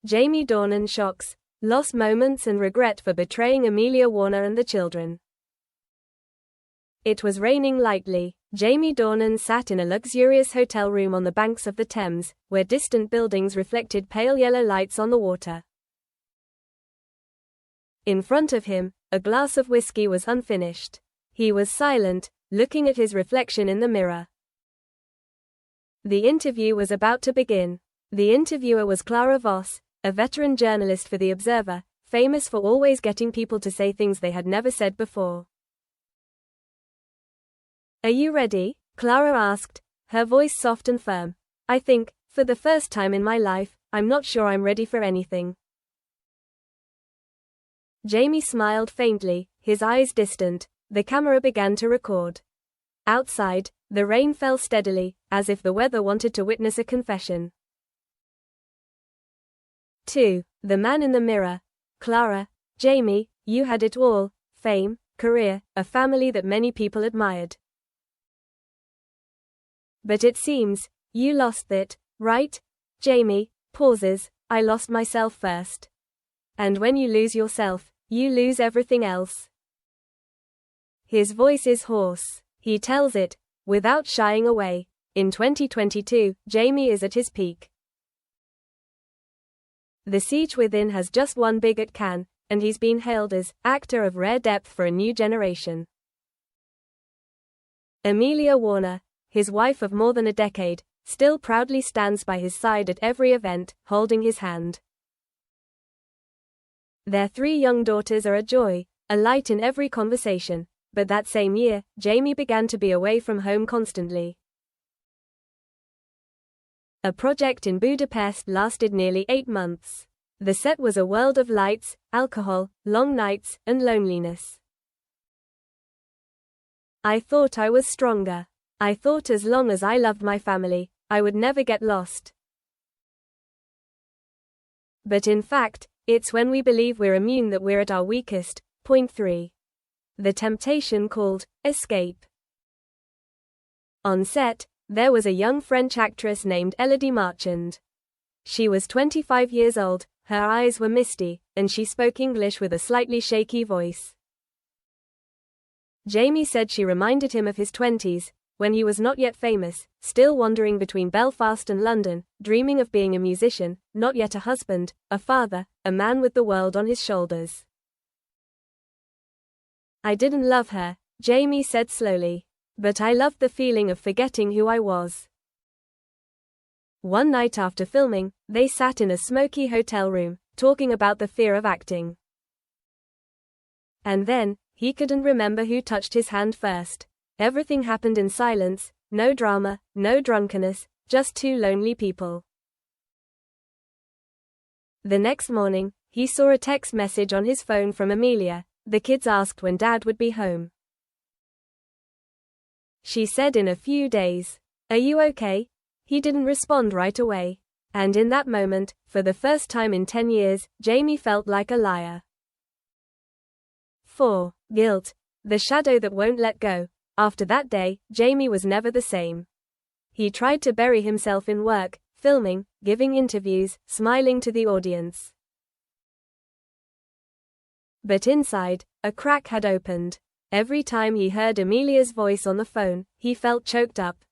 Jamie Dornan shocks, lost moments and regret for betraying Amelia Warner and the children. It was raining lightly. Jamie Dornan sat in a luxurious hotel room on the banks of the Thames, where distant buildings reflected pale yellow lights on the water. In front of him, a glass of whiskey was unfinished. He was silent, looking at his reflection in the mirror. The interview was about to begin. The interviewer was Clara Voss, a veteran journalist for The Observer, famous for always getting people to say things they had never said before. "Are you ready?" Clara asked, her voice soft and firm. "I think, for the first time in my life, I'm not sure I'm ready for anything." Jamie smiled faintly, his eyes distant. The camera began to record. Outside, the rain fell steadily, as if the weather wanted to witness a confession. 2. The man in the mirror. Clara, Jamie, you had it all: fame, career, a family that many people admired. But it seems, you lost it, right? Jamie pauses. I lost myself first. And when you lose yourself, you lose everything else. His voice is hoarse. He tells it, without shying away. In 2022, Jamie is at his peak. The siege within has just won big at Cannes, and he's been hailed as actor of rare depth for a new generation. Amelia Warner, his wife of more than a decade, still proudly stands by his side at every event, holding his hand. Their 3 young daughters are a joy, a light in every conversation, but that same year, Jamie began to be away from home constantly. A project in Budapest lasted nearly 8 months. The set was a world of lights, alcohol, long nights, and loneliness. "I thought I was stronger. I thought as long as I loved my family, I would never get lost. But in fact, it's when we believe we're immune that we're at our weakest." Point 3. The temptation called escape. On set, there was a young French actress named Elodie Marchand. She was 25 years old, her eyes were misty, and she spoke English with a slightly shaky voice. Jamie said she reminded him of his 20s, when he was not yet famous, still wandering between Belfast and London, dreaming of being a musician, not yet a husband, a father, a man with the world on his shoulders. "I didn't love her," Jamie said slowly. "But I loved the feeling of forgetting who I was." One night after filming, they sat in a smoky hotel room, talking about the fear of acting. And then, he couldn't remember who touched his hand first. Everything happened in silence, no drama, no drunkenness, just 2 lonely people. The next morning, he saw a text message on his phone from Amelia. The kids asked when Dad would be home. She said in a few days. "Are you okay?" He didn't respond right away. And in that moment, for the first time in 10 years, Jamie felt like a liar. 4. Guilt. The shadow that won't let go. After that day, Jamie was never the same. He tried to bury himself in work, filming, giving interviews, smiling to the audience. But inside, a crack had opened. Every time he heard Amelia's voice on the phone, he felt choked up.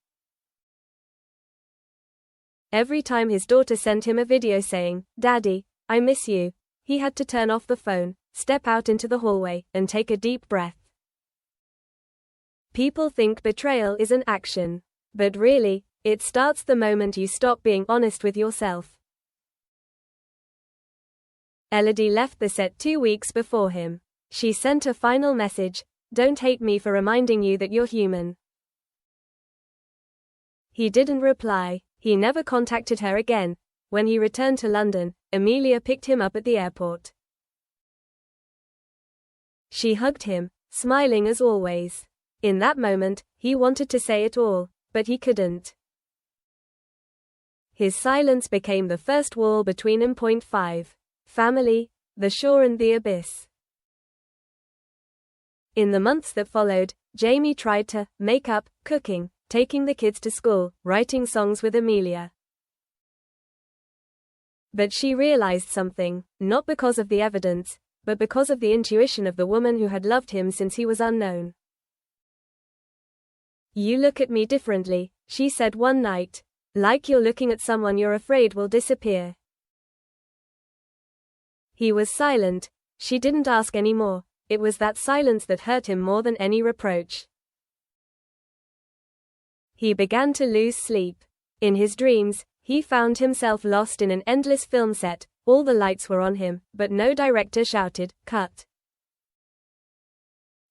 Every time his daughter sent him a video saying, "Daddy, I miss you," he had to turn off the phone, step out into the hallway, and take a deep breath. People think betrayal is an action. But really, it starts the moment you stop being honest with yourself. Elodie left the set 2 weeks before him. She sent a final message: "Don't hate me for reminding you that you're human." He didn't reply. He never contacted her again. When he returned to London, Amelia picked him up at the airport. She hugged him, smiling as always. In that moment, he wanted to say it all, but he couldn't. His silence became the first wall between them. 5. Family, the shore and the abyss. In the months that followed, Jamie tried to make up, cooking, taking the kids to school, writing songs with Amelia. But she realized something, not because of the evidence, but because of the intuition of the woman who had loved him since he was unknown. "You look at me differently," she said one night. "Like you're looking at someone you're afraid will disappear." He was silent. She didn't ask any more. It was that silence that hurt him more than any reproach. He began to lose sleep. In his dreams, he found himself lost in an endless film set. All the lights were on him, but no director shouted, "Cut."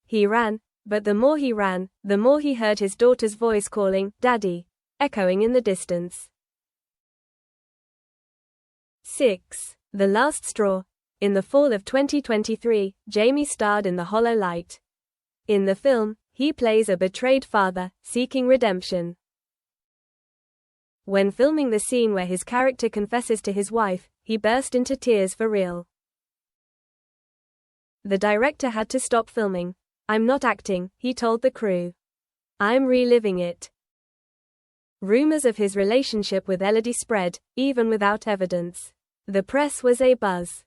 He ran, but the more he ran, the more he heard his daughter's voice calling, "Daddy," echoing in the distance. 6. The Last Straw. In the fall of 2023, Jamie starred in The Hollow Light. In the film, he plays a betrayed father, seeking redemption. When filming the scene where his character confesses to his wife, he burst into tears for real. The director had to stop filming. "I'm not acting," he told the crew. "I'm reliving it." Rumors of his relationship with Elodie spread, even without evidence. The press was abuzz.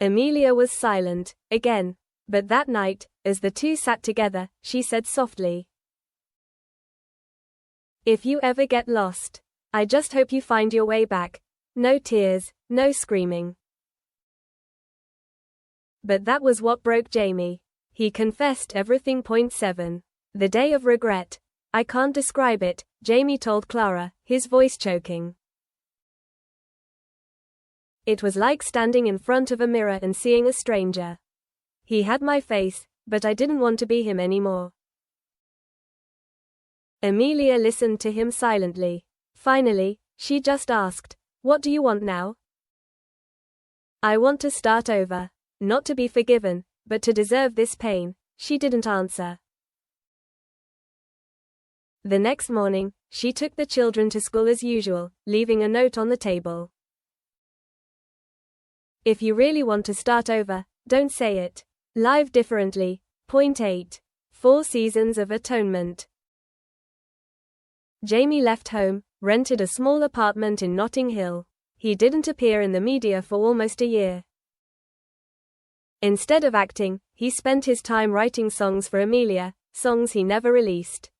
Amelia was silent, again. But that night, as the two sat together, she said softly, "If you ever get lost, I just hope you find your way back. No tears, no screaming." But that was what broke Jamie. He confessed everything. 7. The day of regret. "I can't describe it," Jamie told Clara, his voice choking. "It was like standing in front of a mirror and seeing a stranger. He had my face, but I didn't want to be him anymore." Amelia listened to him silently. Finally, she just asked, "What do you want now?" "I want to start over. Not to be forgiven, but to deserve this pain." She didn't answer. The next morning, she took the children to school as usual, leaving a note on the table. "If you really want to start over, don't say it. Live differently." 8. 4 Seasons of Atonement. Jamie left home, rented a small apartment in Notting Hill. He didn't appear in the media for almost a year. Instead of acting, he spent his time writing songs for Amelia, songs he never released.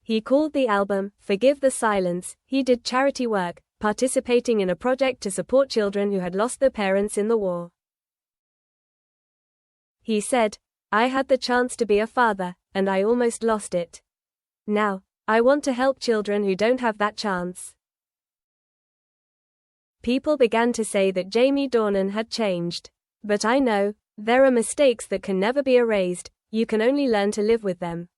He called the album "Forgive the Silence." He did charity work, participating in a project to support children who had lost their parents in the war. He said, "I had the chance to be a father, and I almost lost it. Now, I want to help children who don't have that chance." People began to say that Jamie Dornan had changed. But I know, there are mistakes that can never be erased, you can only learn to live with them.